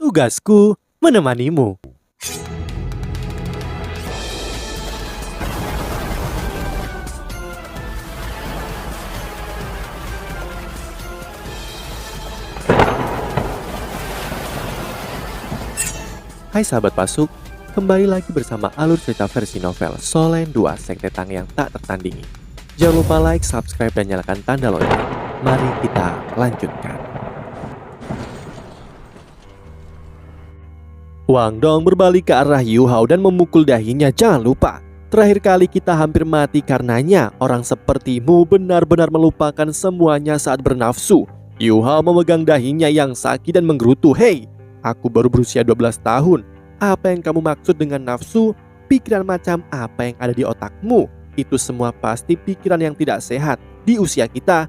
Tugasku menemanimu. Hai sahabat Pasuk, kembali lagi bersama alur cerita versi novel Solen 2 Sekte Tang yang tak tertandingi. Jangan lupa like, subscribe, dan nyalakan tanda lonceng. Mari kita lanjutkan. Wang Dong berbalik ke arah Yu Hao dan memukul dahinya. Jangan lupa, terakhir kali kita hampir mati karenanya. Orang sepertimu benar-benar melupakan semuanya saat bernafsu. Yu Hao memegang dahinya yang sakit dan menggerutu. Hei, aku baru berusia 12 tahun. Apa yang kamu maksud dengan nafsu? Pikiran macam apa yang ada di otakmu? Itu semua pasti pikiran yang tidak sehat. Di usia kita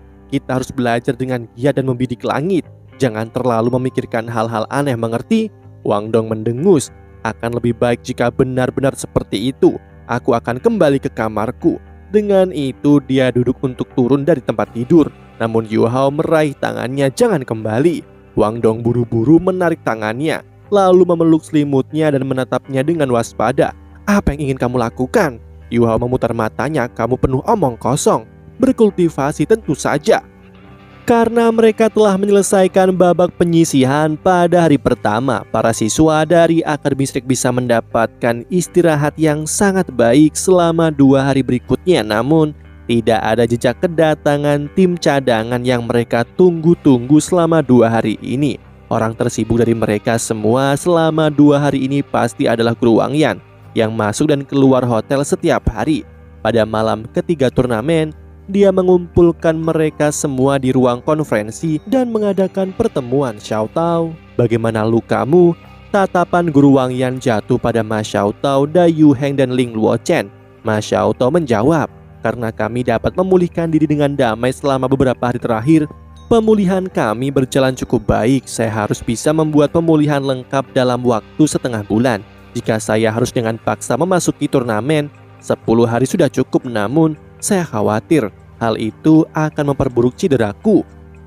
harus belajar dengan giat dan membidik langit. Jangan terlalu memikirkan hal-hal aneh, mengerti? Wang Dong mendengus. Akan lebih baik jika benar-benar seperti itu. Aku akan kembali ke kamarku. Dengan itu dia duduk untuk turun dari tempat tidur. Namun Yu Hao meraih tangannya. Jangan kembali. Wang Dong buru-buru menarik tangannya, lalu memeluk selimutnya dan menatapnya dengan waspada. Apa yang ingin kamu lakukan? Yu Hao memutar matanya. Kamu penuh omong kosong. Berkultivasi tentu saja. Karena mereka telah menyelesaikan babak penyisihan pada hari pertama, para siswa dari Akademi Shrek bisa mendapatkan istirahat yang sangat baik selama 2 hari berikutnya. Namun tidak ada jejak kedatangan tim cadangan yang mereka tunggu-tunggu selama 2 hari ini. Orang tersibuk dari mereka semua selama 2 hari ini pasti adalah Guru Wang Yan yang masuk dan keluar hotel setiap hari. Pada malam ketiga turnamen, dia mengumpulkan mereka semua di ruang konferensi dan mengadakan pertemuan. Xiao Tao, bagaimana lukamu? Tatapan Guru Wang Yan jatuh pada Ma Xiao Tao, Da Yu Heng, dan Ling Luo Chen. Ma Xiao Tao menjawab, karena kami dapat memulihkan diri dengan damai selama beberapa hari terakhir, pemulihan kami berjalan cukup baik. Saya harus bisa membuat pemulihan lengkap dalam waktu setengah bulan. Jika saya harus dengan paksa memasuki turnamen, 10 hari sudah cukup. Namun saya khawatir hal itu akan memperburuk cederaku.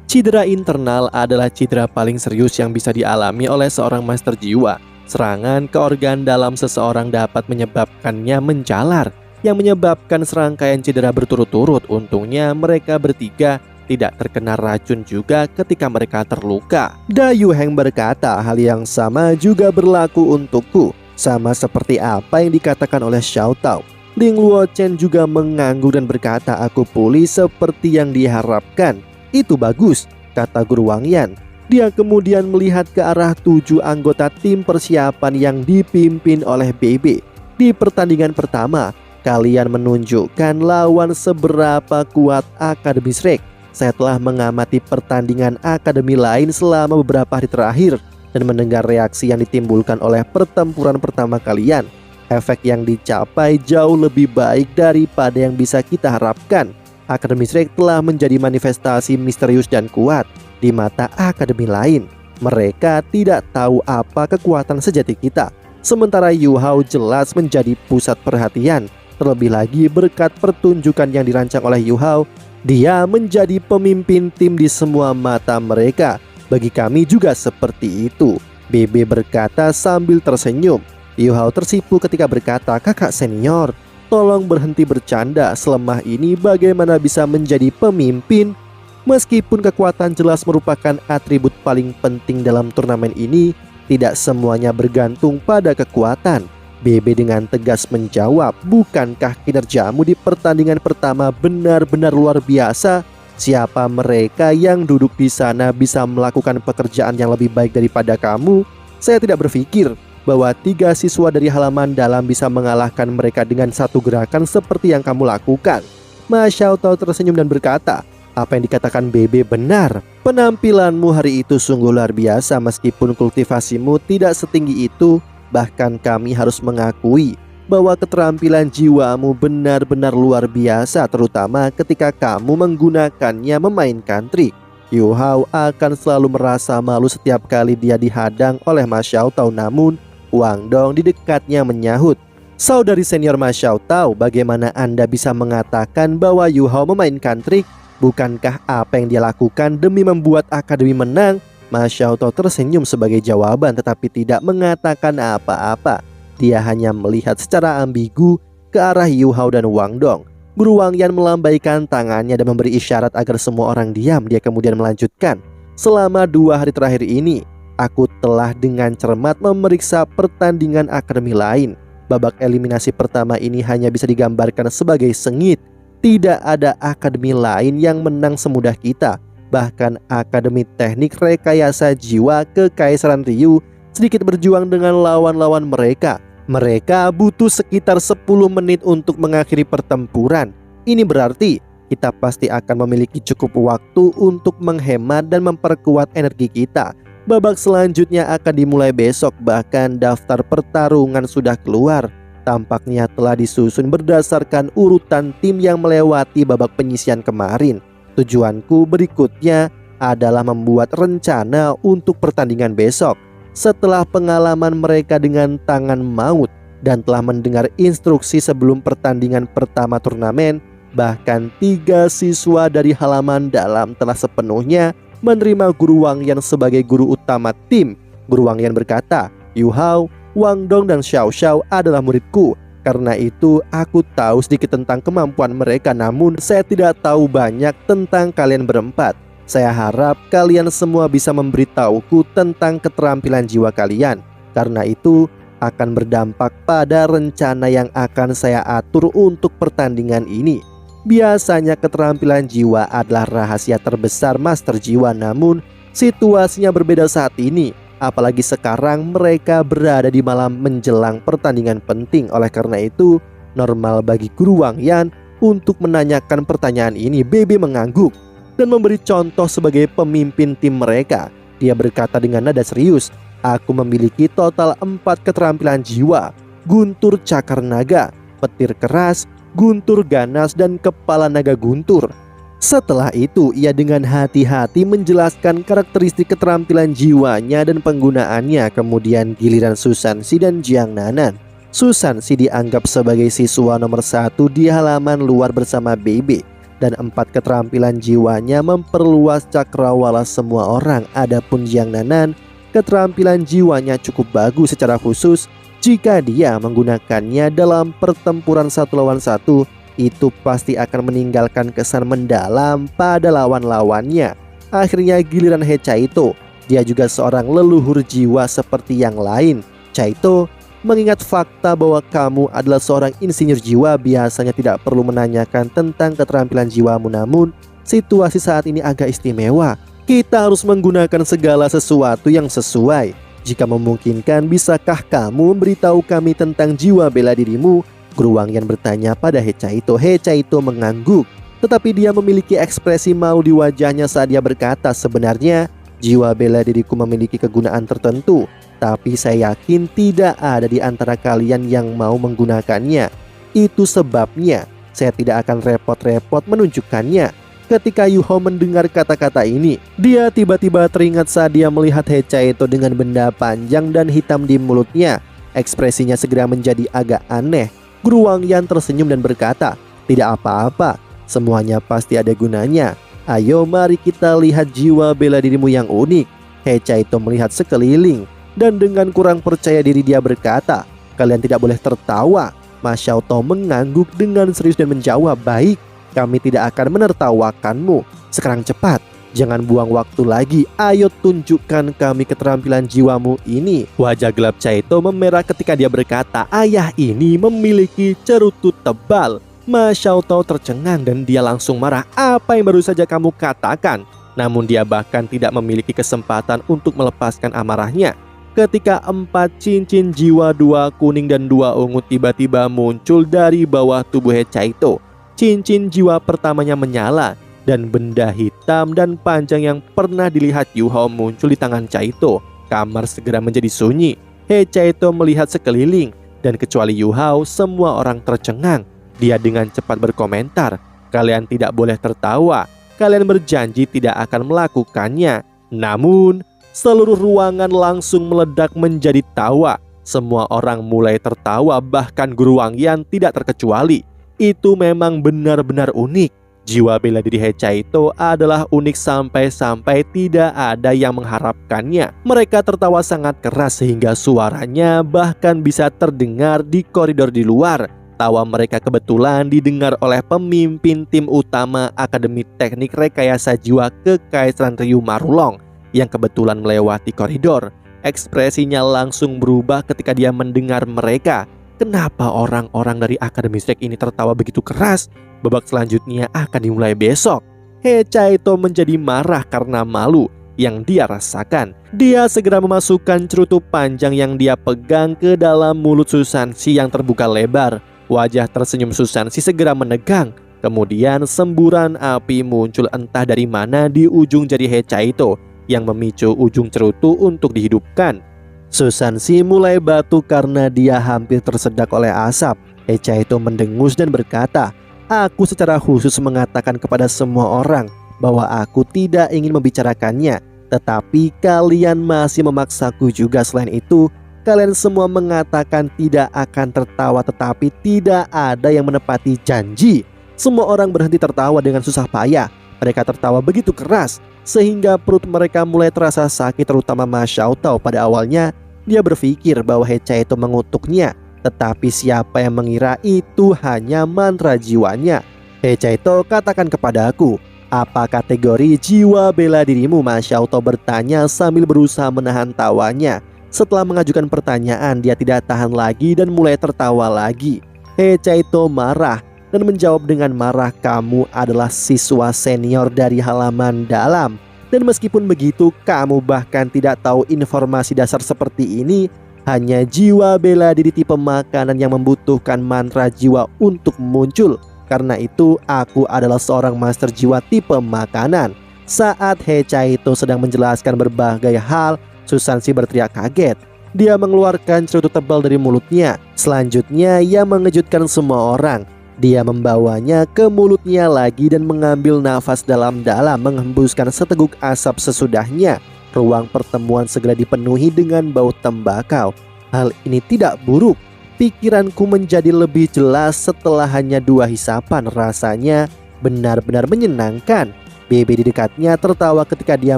Cedera internal adalah cedera paling serius yang bisa dialami oleh seorang master jiwa. Serangan ke organ dalam seseorang dapat menyebabkannya menjalar, yang menyebabkan serangkaian cedera berturut-turut. Untungnya mereka bertiga tidak terkena racun juga ketika mereka terluka. Da Yu Heng berkata, hal yang sama juga berlaku untukku, sama seperti apa yang dikatakan oleh Xiao Tao. Ling Luo Chen juga mengangguk dan berkata, aku pulih seperti yang diharapkan. Itu bagus, kata Guru Wang Yan. Dia kemudian melihat ke arah 7 anggota tim persiapan yang dipimpin oleh BB. Di pertandingan pertama, kalian menunjukkan lawan seberapa kuat Akademi Shrek. Saya telah mengamati pertandingan akademi lain selama beberapa hari terakhir dan mendengar reaksi yang ditimbulkan oleh pertempuran pertama kalian. Efek yang dicapai jauh lebih baik daripada yang bisa kita harapkan. Akademi Shrek telah menjadi manifestasi misterius dan kuat di mata akademi lain. Mereka tidak tahu apa kekuatan sejati kita. Sementara Yu Hao jelas menjadi pusat perhatian. Terlebih lagi berkat pertunjukan yang dirancang oleh Yu Hao, dia menjadi pemimpin tim di semua mata mereka. Bagi kami juga seperti itu, BB berkata sambil tersenyum. Yu Hao tersipu ketika berkata, kakak senior, tolong berhenti bercanda. Selemah ini bagaimana bisa menjadi pemimpin? Meskipun kekuatan jelas merupakan atribut paling penting dalam turnamen ini, tidak semuanya bergantung pada kekuatan. BB dengan tegas menjawab, bukankah kinerjamu di pertandingan pertama benar-benar luar biasa? Siapa mereka yang duduk di sana bisa melakukan pekerjaan yang lebih baik daripada kamu? Saya tidak berpikir bahwa 3 siswa dari halaman dalam bisa mengalahkan mereka dengan satu gerakan seperti yang kamu lakukan. Ma Xiao Tao tersenyum dan berkata, apa yang dikatakan BB benar. Penampilanmu hari itu sungguh luar biasa. Meskipun kultivasimu tidak setinggi itu, bahkan kami harus mengakui bahwa keterampilan jiwamu benar-benar luar biasa, terutama ketika kamu menggunakannya memainkan trik. Yu Hao akan selalu merasa malu setiap kali dia dihadang oleh Ma Xiao Tao. Namun Wang Dong di dekatnya menyahut, saudari senior Ma Xiao Tao, bagaimana Anda bisa mengatakan bahwa Yu Hao memainkan trik? Bukankah apa yang dia lakukan demi membuat akademi menang Ma Xiaotao tersenyum sebagai jawaban tetapi tidak mengatakan apa-apa. Dia hanya melihat secara ambigu ke arah Yu Hao dan Wang Dong. Guru Wang Yan melambaikan tangannya dan memberi isyarat agar semua orang diam. Dia kemudian melanjutkan, selama 2 hari terakhir ini, aku telah dengan cermat memeriksa pertandingan akademi lain. Babak eliminasi pertama ini hanya bisa digambarkan sebagai sengit. Tidak ada akademi lain yang menang semudah kita. Bahkan Akademi Teknik Rekayasa Jiwa Kekaisaran Ryu sedikit berjuang dengan lawan-lawan mereka. Mereka butuh sekitar 10 menit untuk mengakhiri pertempuran. Ini berarti kita pasti akan memiliki cukup waktu untuk menghemat dan memperkuat energi kita. Babak selanjutnya akan dimulai besok, bahkan daftar pertarungan sudah keluar. Tampaknya telah disusun berdasarkan urutan tim yang melewati babak penyisian kemarin. Tujuanku berikutnya adalah membuat rencana untuk pertandingan besok. Setelah pengalaman mereka dengan tangan maut dan telah mendengar instruksi sebelum pertandingan pertama turnamen, bahkan 3 siswa dari halaman dalam telah sepenuhnya menerima Guru Wang Yan sebagai guru utama tim. Guru Wang Yan berkata, Yu Hao, Wang Dong dan Xiao Xiao adalah muridku. Karena itu aku tahu sedikit tentang kemampuan mereka, namun saya tidak tahu banyak tentang kalian berempat. Saya harap kalian semua bisa memberitahuku tentang keterampilan jiwa kalian. Karena itu akan berdampak pada rencana yang akan saya atur untuk pertandingan ini. Biasanya keterampilan jiwa adalah rahasia terbesar Master Jiwa, namun situasinya berbeda saat ini. Apalagi sekarang mereka berada di malam menjelang pertandingan penting. Oleh karena itu, normal bagi Guru Wang Yan untuk menanyakan pertanyaan ini. BB mengangguk dan memberi contoh sebagai pemimpin tim mereka. Dia berkata dengan nada serius, aku memiliki total 4 keterampilan jiwa: guntur cakar naga, petir keras, guntur ganas, dan kepala naga guntur. Setelah itu ia dengan hati-hati menjelaskan karakteristik keterampilan jiwanya dan penggunaannya. Kemudian giliran Susansi dan Jiang Nanan. Susansi dianggap sebagai siswa nomor 1 di halaman luar bersama BB, dan 4 keterampilan jiwanya memperluas cakrawala semua orang. Adapun Jiang Nanan, keterampilan jiwanya cukup bagus secara khusus. Jika dia menggunakannya dalam pertempuran 1 lawan 1, itu pasti akan meninggalkan kesan mendalam pada lawan-lawannya. Akhirnya giliran He Caito. Dia juga seorang leluhur jiwa seperti yang lain. Caito, mengingat fakta bahwa kamu adalah seorang insinyur jiwa, biasanya tidak perlu menanyakan tentang keterampilan jiwamu. Namun situasi saat ini agak istimewa. Kita harus menggunakan segala sesuatu yang sesuai. Jika memungkinkan, bisakah kamu memberitahu kami tentang jiwa bela dirimu? Guru Wang Yan bertanya pada He Caito. He Caito mengangguk, tetapi dia memiliki ekspresi malu di wajahnya saat dia berkata, sebenarnya jiwa bela diriku memiliki kegunaan tertentu, tapi saya yakin tidak ada di antara kalian yang mau menggunakannya. Itu sebabnya saya tidak akan repot-repot menunjukkannya. Ketika Yu Hao mendengar kata-kata ini, dia tiba-tiba teringat saat dia melihat He Caito dengan benda panjang dan hitam di mulutnya. Ekspresinya segera menjadi agak aneh. Guru Wang Yan tersenyum dan berkata, tidak apa-apa, semuanya pasti ada gunanya. Ayo mari kita lihat jiwa bela dirimu yang unik. He Caito melihat sekeliling dan dengan kurang percaya diri dia berkata, kalian tidak boleh tertawa. Ma Xiaotao mengangguk dengan serius dan menjawab, baik, kami tidak akan menertawakanmu. Sekarang cepat, jangan buang waktu lagi. Ayo tunjukkan kami keterampilan jiwamu ini. Wajah gelap Caito memerah ketika dia berkata, ayah ini memiliki cerutut tebal. Ma Xiaotao tercengang dan dia langsung marah. Apa yang baru saja kamu katakan? Namun dia bahkan tidak memiliki kesempatan untuk melepaskan amarahnya. Ketika 4 cincin jiwa, 2 kuning dan 2 ungu tiba-tiba muncul dari bawah tubuh He Caito. Cincin jiwa pertamanya menyala dan benda hitam dan panjang yang pernah dilihat Yu Hao muncul di tangan Caito. Kamar segera menjadi sunyi. He Caito melihat sekeliling dan kecuali Yu Hao, semua orang tercengang. Dia dengan cepat berkomentar, kalian tidak boleh tertawa. Kalian berjanji tidak akan melakukannya. Namun seluruh ruangan langsung meledak menjadi tawa. Semua orang mulai tertawa, bahkan Guru Wang Yan tidak terkecuali. Itu memang benar-benar unik. Jiwa bela diri Hechaito adalah unik sampai-sampai tidak ada yang mengharapkannya. Mereka tertawa sangat keras sehingga suaranya bahkan bisa terdengar di koridor di luar. Tawa mereka kebetulan didengar oleh pemimpin tim utama Akademi Teknik Rekayasa Jiwa Kekaisaran Ryu Marulong yang kebetulan melewati koridor. Ekspresinya langsung berubah ketika dia mendengar mereka. Kenapa orang-orang dari Akademi Sek ini tertawa begitu keras? Babak selanjutnya akan dimulai besok. Hechaito menjadi marah karena malu yang dia rasakan. Dia segera memasukkan cerutu panjang yang dia pegang ke dalam mulut Susansi yang terbuka lebar. Wajah tersenyum Susansi segera menegang. Kemudian semburan api muncul entah dari mana di ujung jari Hechaito yang memicu ujung cerutu untuk dihidupkan. Susansi mulai batuk karena dia hampir tersedak oleh asap. Hechaito mendengus dan berkata, "Aku secara khusus mengatakan kepada semua orang bahwa aku tidak ingin membicarakannya, tetapi kalian masih memaksaku juga. Selain itu, kalian semua mengatakan tidak akan tertawa, tetapi tidak ada yang menepati janji." Semua orang berhenti tertawa dengan susah payah. Mereka tertawa begitu keras sehingga perut mereka mulai terasa sakit, terutama Ma Xiaotao. Pada awalnya dia berpikir bahwa Hechaito mengutuknya, tetapi siapa yang mengira itu hanya mantra jiwanya. "Hechaito, katakan kepadaku, apa kategori jiwa bela dirimu?" Ma Xiaotao bertanya sambil berusaha menahan tawanya. Setelah mengajukan pertanyaan, dia tidak tahan lagi dan mulai tertawa lagi. Hechaito marah dan menjawab dengan marah, "Kamu adalah siswa senior dari halaman dalam. Dan meskipun begitu, kamu bahkan tidak tahu informasi dasar seperti ini. Hanya jiwa bela diri tipe makanan yang membutuhkan mantra jiwa untuk muncul. Karena itu, aku adalah seorang master jiwa tipe makanan." Saat Hechaito sedang menjelaskan berbagai hal, Susansi berteriak kaget. Dia mengeluarkan cerutu tebal dari mulutnya. Selanjutnya, ia mengejutkan semua orang. Dia membawanya ke mulutnya lagi dan mengambil nafas dalam-dalam, menghembuskan seteguk asap sesudahnya. Ruang pertemuan segera dipenuhi dengan bau tembakau. Hal ini tidak buruk. Pikiranku menjadi lebih jelas setelah hanya 2 hisapan. Rasanya benar-benar menyenangkan. Bebe di dekatnya tertawa ketika dia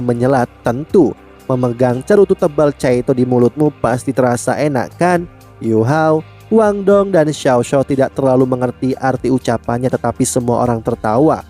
menyelat. "Tentu, memegang cerutu tebal Chaito di mulutmu pasti terasa enak kan?" Yu Hao, Wang Dong, dan Xiao Xiao tidak terlalu mengerti arti ucapannya, tetapi semua orang tertawa.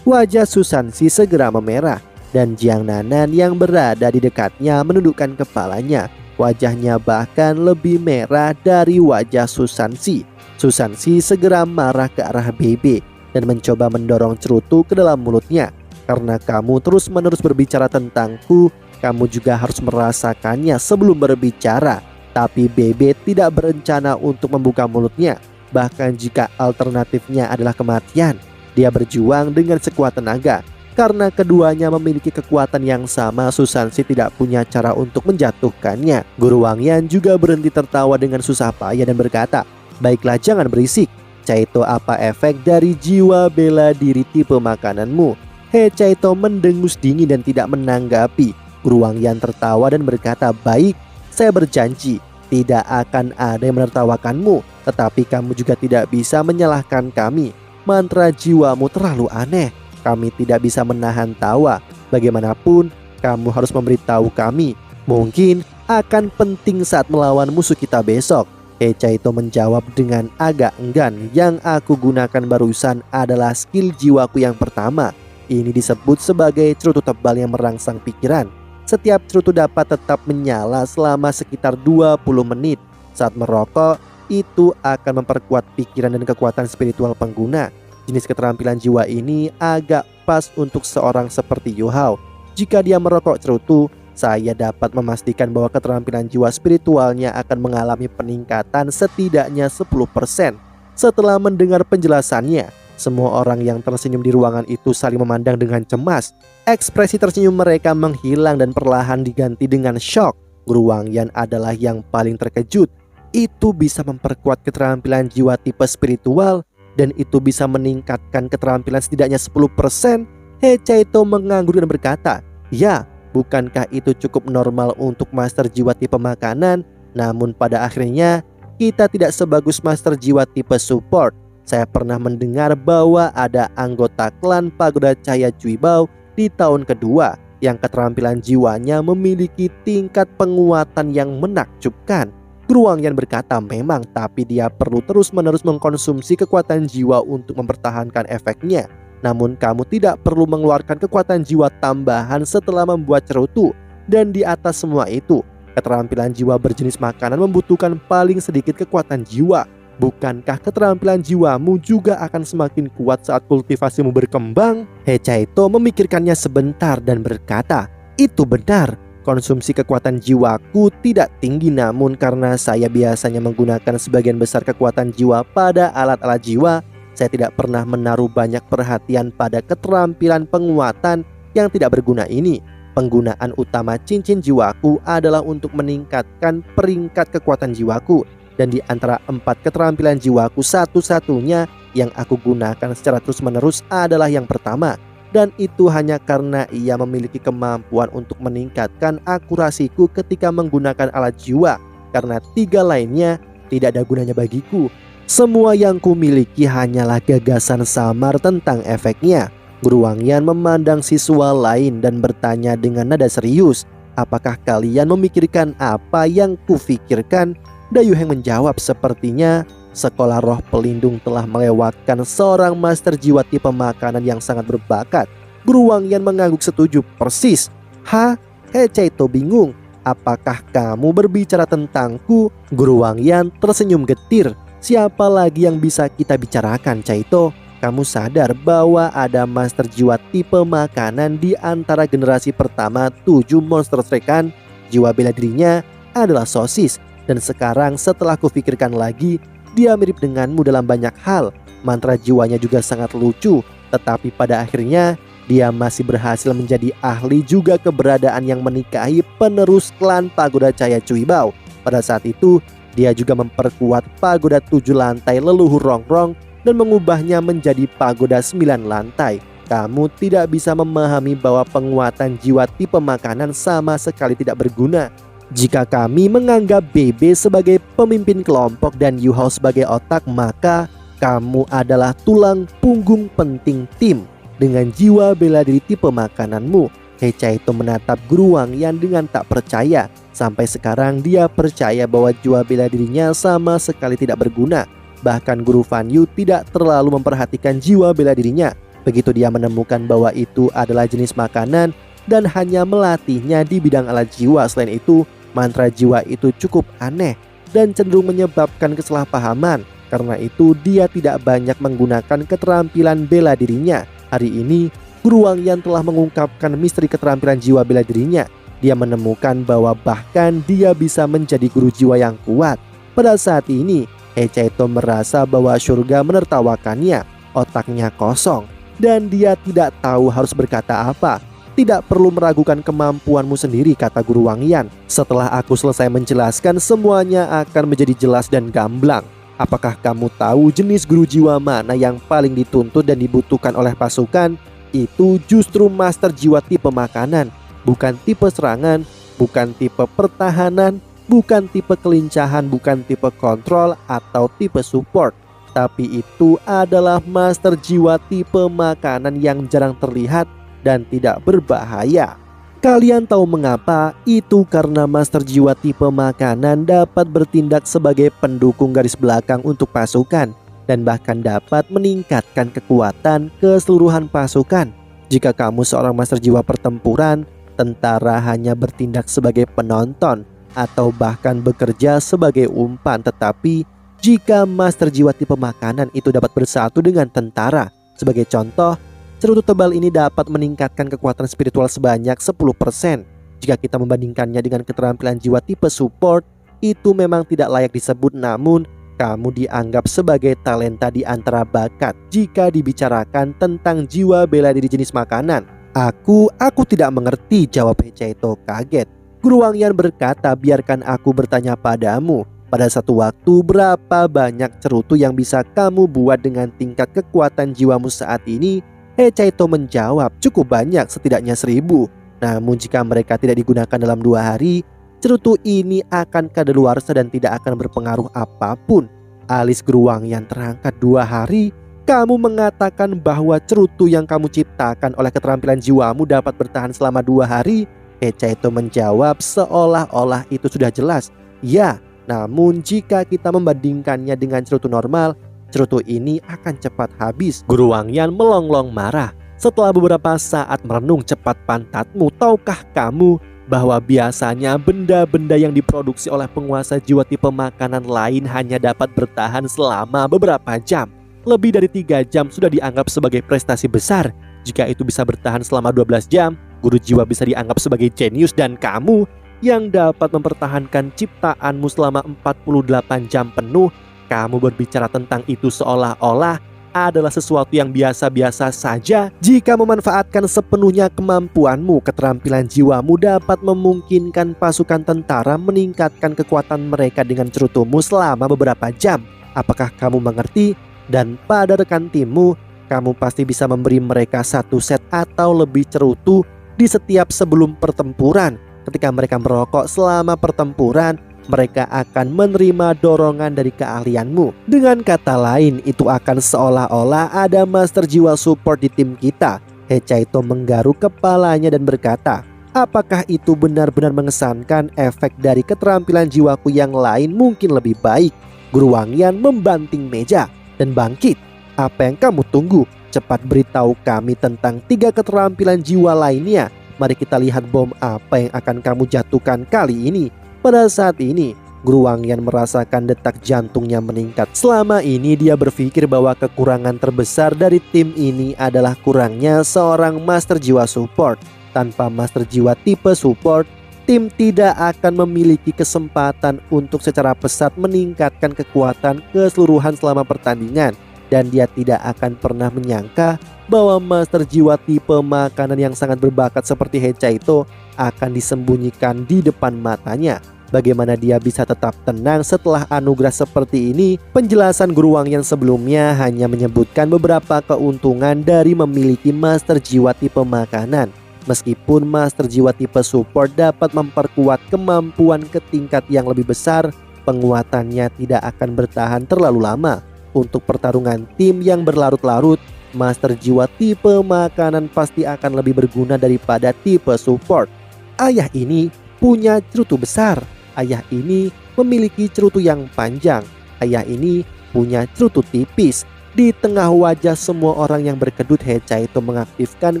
Wajah Susansi segera memerah dan Jiang Nanan yang berada di dekatnya menundukkan kepalanya. Wajahnya bahkan lebih merah dari wajah Susansi. Susansi segera marah ke arah Bebe dan mencoba mendorong cerutu ke dalam mulutnya. "Karena kamu terus-menerus berbicara tentangku, kamu juga harus merasakannya sebelum berbicara." Tapi Bebe tidak berencana untuk membuka mulutnya. Bahkan jika alternatifnya adalah kematian, dia berjuang dengan sekuat tenaga. Karena keduanya memiliki kekuatan yang sama, Susansi tidak punya cara untuk menjatuhkannya. Guru Wang Yan juga berhenti tertawa dengan susah payah dan berkata, "Baiklah, jangan berisik. Chaito, apa efek dari jiwa bela diri tipe makananmu?" Chaito mendengus dingin dan tidak menanggapi. Guru Wang Yan tertawa dan berkata, "Baik, saya berjanji tidak akan ada yang menertawakanmu, tetapi kamu juga tidak bisa menyalahkan kami. Mantra jiwamu terlalu aneh. Kami tidak bisa menahan tawa. Bagaimanapun, kamu harus memberitahu kami. Mungkin akan penting saat melawan musuh kita besok." Hechaito menjawab dengan agak enggan. "Yang aku gunakan barusan adalah skill jiwaku yang pertama. Ini disebut sebagai cerutu tebal yang merangsang pikiran. Setiap cerutu dapat tetap menyala selama sekitar 20 menit. Saat merokok, itu akan memperkuat pikiran dan kekuatan spiritual pengguna. Jenis keterampilan jiwa ini agak pas untuk seorang seperti Yu Hao. Jika dia merokok cerutu, saya dapat memastikan bahwa keterampilan jiwa spiritualnya akan mengalami peningkatan setidaknya 10%. Setelah mendengar penjelasannya, semua orang yang tersenyum di ruangan itu saling memandang dengan cemas. Ekspresi tersenyum mereka menghilang dan perlahan diganti dengan syok. Guru Wang Yan adalah yang paling terkejut. Itu bisa memperkuat keterampilan jiwa tipe spiritual, dan itu bisa meningkatkan keterampilan setidaknya 10%. Hechaito mengangguk dan berkata, "Ya, bukankah itu cukup normal untuk master jiwa tipe makanan? Namun pada akhirnya kita tidak sebagus master jiwa tipe support. Saya pernah mendengar bahwa ada anggota klan Pagoda Cahaya Cuibao di tahun kedua yang keterampilan jiwanya memiliki tingkat penguatan yang menakjubkan. Guru Wangyan berkata memang, tapi dia perlu terus-menerus mengkonsumsi kekuatan jiwa untuk mempertahankan efeknya. Namun kamu tidak perlu mengeluarkan kekuatan jiwa tambahan setelah membuat cerutu. Dan di atas semua itu, keterampilan jiwa berjenis makanan membutuhkan paling sedikit kekuatan jiwa. Bukankah keterampilan jiwamu juga akan semakin kuat saat kultivasimu berkembang? Hechaito memikirkannya sebentar dan berkata, itu benar. Konsumsi kekuatan jiwaku tidak tinggi, namun karena saya biasanya menggunakan sebagian besar kekuatan jiwa pada alat-alat jiwa, saya tidak pernah menaruh banyak perhatian pada keterampilan penguatan yang tidak berguna ini. Penggunaan utama cincin jiwaku adalah untuk meningkatkan peringkat kekuatan jiwaku. Dan di antara 4 keterampilan jiwaku, satu-satunya yang aku gunakan secara terus-menerus adalah yang pertama. Dan itu hanya karena ia memiliki kemampuan untuk meningkatkan akurasiku ketika menggunakan alat jiwa. Karena 3 lainnya tidak ada gunanya bagiku. Semua yang kumiliki hanyalah gagasan samar tentang efeknya. Guru Wangyan memandang siswa lain dan bertanya dengan nada serius, apakah kalian memikirkan apa yang kufikirkan? Dayu Heng menjawab, sepertinya sekolah roh pelindung telah melewatkan seorang master jiwa tipe makanan yang sangat berbakat. Guru Wangyan mengangguk setuju. Persis. Hah? Hechaito bingung. Apakah kamu berbicara tentangku? Guru Wangyan tersenyum getir. Siapa lagi yang bisa kita bicarakan, Chaito? Kamu sadar bahwa ada master jiwa tipe makanan di antara generasi pertama 7 monster strekan? Jiwa bela dirinya adalah sosis. Dan sekarang setelah kupikirkan lagi, dia mirip denganmu dalam banyak hal. Mantra jiwanya juga sangat lucu. Tetapi pada akhirnya dia masih berhasil menjadi ahli juga keberadaan yang menikahi penerus klan Pagoda Cahaya Cuibao. Pada saat itu dia juga memperkuat pagoda 7 lantai leluhur Rongrong dan mengubahnya menjadi pagoda 9 lantai. Kamu tidak bisa memahami bahwa penguatan jiwa tipe makanan sama sekali tidak berguna. Jika kami menganggap BB sebagai pemimpin kelompok dan Yu Hao sebagai otak, maka kamu adalah tulang punggung penting tim dengan jiwa bela diri tipe makananmu. Hechaito menatap Guru Wangyan dengan tak percaya. Sampai sekarang dia percaya bahwa jiwa bela dirinya sama sekali tidak berguna. Bahkan Guru Fan Yu tidak terlalu memperhatikan jiwa bela dirinya. Begitu dia menemukan bahwa itu adalah jenis makanan dan hanya melatihnya di bidang alat jiwa. Selain itu, mantra jiwa itu cukup aneh dan cenderung menyebabkan kesalahpahaman. Karena itu dia tidak banyak menggunakan keterampilan bela dirinya. Hari ini Guru Wangyan telah mengungkapkan misteri keterampilan jiwa bela dirinya. Dia menemukan bahwa bahkan dia bisa menjadi guru jiwa yang kuat. Pada saat ini Hechaito merasa bahwa surga menertawakannya. Otaknya kosong dan dia tidak tahu harus berkata apa. Tidak perlu meragukan kemampuanmu sendiri, kata Guru Wangyan. Setelah aku selesai menjelaskan, semuanya akan menjadi jelas dan gamblang. Apakah kamu tahu jenis guru jiwa mana yang paling dituntut dan dibutuhkan oleh pasukan? Itu justru master jiwa tipe makanan. Bukan tipe serangan, bukan tipe pertahanan, bukan tipe kelincahan, bukan tipe kontrol atau tipe support. Tapi itu adalah master jiwa tipe makanan yang jarang terlihat dan tidak berbahaya. Kalian tahu mengapa? Itu karena master jiwa tipe makanan dapat bertindak sebagai pendukung garis belakang untuk pasukan dan bahkan dapat meningkatkan kekuatan keseluruhan pasukan. Jika kamu seorang master jiwa pertempuran, tentara hanya bertindak sebagai penonton atau bahkan bekerja sebagai umpan. Tetapi jika master jiwa tipe makanan itu dapat bersatu dengan tentara, sebagai contoh, cerutu tebal ini dapat meningkatkan kekuatan spiritual sebanyak 10%. Jika kita membandingkannya dengan keterampilan jiwa tipe support, itu memang tidak layak disebut, namun kamu dianggap sebagai talenta di antara bakat jika dibicarakan tentang jiwa bela diri jenis makanan. Aku tidak mengerti, jawab Hechaito kaget. Guru Wangyan berkata, biarkan aku bertanya padamu. Pada satu waktu, berapa banyak cerutu yang bisa kamu buat dengan tingkat kekuatan jiwamu saat ini? Hechaito menjawab, cukup banyak, setidaknya 1000. Namun jika mereka tidak digunakan dalam 2 hari, cerutu ini akan kadaluarsa dan tidak akan berpengaruh apapun. Alis Guruwangyan terangkat 2 hari. Kamu mengatakan bahwa cerutu yang kamu ciptakan oleh keterampilan jiwamu dapat bertahan selama 2 hari. Hecaito menjawab seolah-olah itu sudah jelas. Ya, namun jika kita membandingkannya dengan cerutu normal, cerutu ini akan cepat habis. Guruwangyan melonglong marah. Setelah beberapa saat merenung, cepat pantatmu. Tahukah kamu bahwa biasanya benda-benda yang diproduksi oleh penguasa jiwa tipe makanan lain hanya dapat bertahan selama beberapa jam. Lebih dari 3 jam sudah dianggap sebagai prestasi besar. Jika itu bisa bertahan selama 12 jam, guru jiwa bisa dianggap sebagai jenius. Dan kamu yang dapat mempertahankan ciptaanmu selama 48 jam penuh, kamu berbicara tentang itu seolah-olah adalah sesuatu yang biasa-biasa saja. Jika memanfaatkan sepenuhnya kemampuanmu, keterampilan jiwamu dapat memungkinkan pasukan tentara meningkatkan kekuatan mereka dengan cerutumu selama beberapa jam. Apakah kamu mengerti? Dan pada rekan timmu, kamu pasti bisa memberi mereka 1 set atau lebih cerutu di setiap sebelum pertempuran. Ketika mereka merokok selama pertempuran, mereka akan menerima dorongan dari keahlianmu. Dengan kata lain, itu akan seolah-olah ada master jiwa support di tim kita. Hecaito menggaruk kepalanya dan berkata, apakah itu benar-benar mengesankan? Efek dari keterampilan jiwaku yang lain mungkin lebih baik. Guruwangyan membanting meja dan bangkit. Apa yang kamu tunggu? Cepat beritahu kami tentang 3 keterampilan jiwa lainnya. Mari kita lihat bom apa yang akan kamu jatuhkan kali ini. Pada saat ini, Guruwangyan merasakan detak jantungnya meningkat. Selama ini dia berpikir bahwa kekurangan terbesar dari tim ini adalah kurangnya seorang master jiwa support. Tanpa master jiwa tipe support, tim tidak akan memiliki kesempatan untuk secara pesat meningkatkan kekuatan keseluruhan selama pertandingan. Dan dia tidak akan pernah menyangka bahwa master jiwa tipe makanan yang sangat berbakat seperti Hecaito akan disembunyikan di depan matanya. Bagaimana dia bisa tetap tenang setelah anugerah seperti ini? Penjelasan Guruwangyan sebelumnya hanya menyebutkan beberapa keuntungan dari memiliki master jiwa tipe makanan. Meskipun master jiwa tipe support dapat memperkuat kemampuan ke tingkat yang lebih besar, penguatannya tidak akan bertahan terlalu lama. Untuk pertarungan tim yang berlarut-larut, master jiwa tipe makanan pasti akan lebih berguna daripada tipe support. Ayah ini punya cerutu besar. Ayah ini memiliki cerutu yang panjang. Ayah ini punya cerutu tipis. Di tengah wajah semua orang yang berkedut, Hecaito mengaktifkan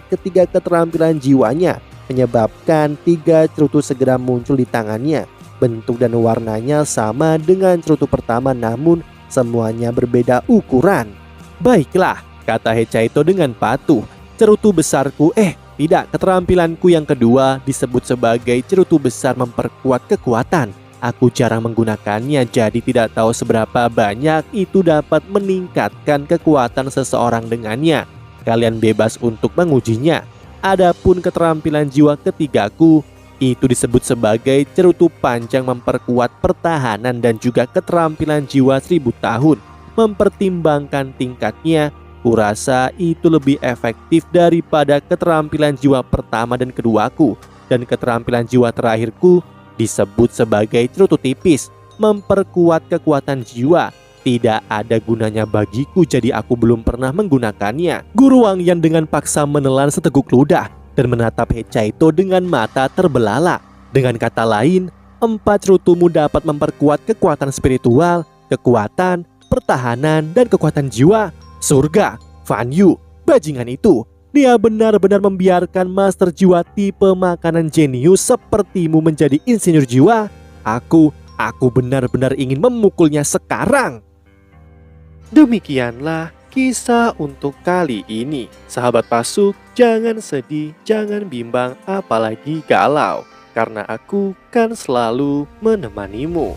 ketiga keterampilan jiwanya, menyebabkan 3 cerutu segera muncul di tangannya. Bentuk dan warnanya sama dengan cerutu pertama, namun semuanya berbeda ukuran. Baiklah, kata Hecaito dengan patuh. Cerutu besarku, tidak, keterampilanku yang kedua disebut sebagai cerutu besar memperkuat kekuatan. Aku jarang menggunakannya, jadi tidak tahu seberapa banyak itu dapat meningkatkan kekuatan seseorang dengannya. Kalian bebas untuk mengujinya. Adapun keterampilan jiwa ketigaku, itu disebut sebagai cerutu panjang memperkuat pertahanan dan juga keterampilan jiwa 1000 tahun. Mempertimbangkan tingkatnya, kurasa itu lebih efektif daripada keterampilan jiwa pertama dan keduaku. Dan keterampilan jiwa terakhirku disebut sebagai cerutu tipis, memperkuat kekuatan jiwa. Tidak ada gunanya bagiku, jadi aku belum pernah menggunakannya. Guruwangyan dengan paksa menelan seteguk ludah dan menatap Hecaito dengan mata terbelalak. Dengan kata lain, 4 cerutumu dapat memperkuat kekuatan spiritual, kekuatan, pertahanan, dan kekuatan jiwa. Surga, Fan Yu, bajingan itu. Dia benar-benar membiarkan master jiwa tipe makanan jenius sepertimu menjadi insinyur jiwa. Aku benar-benar ingin memukulnya sekarang. Demikianlah kisah untuk kali ini. Sahabat Pasuk, jangan sedih, jangan bimbang, apalagi galau, karena aku kan selalu menemanimu.